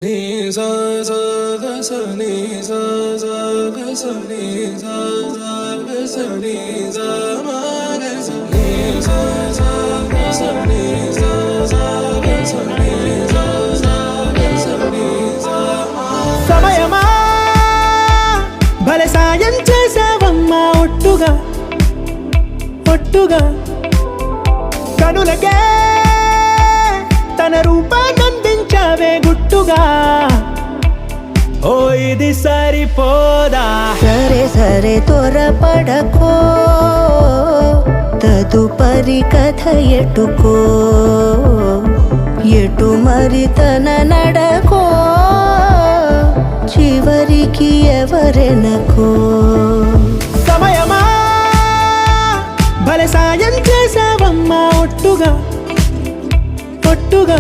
ni sa sa ga sa ni sa sa ga sa ni sa sa ga sa ni sa ma ga sa ni sa sa ga sa ni sa sa ga sa ni sa sa ga sa ni sa ma సమయమా భలే సాయం చేసావమ్మా ఒట్టుగా ఒట్టుగా కనులకే తన రూపాన్నందించావే గుట్టుగా ఓ ఇది సరిపోదా సరే సరే త్వరపడకో తదుపరి కథ ఎటుకో ఎటు మరి తన నడకో చివరికి ఎవరెనకో సమయమా భలే సాయం చేసావమ్మా ఒట్టుగా ఒట్టుగా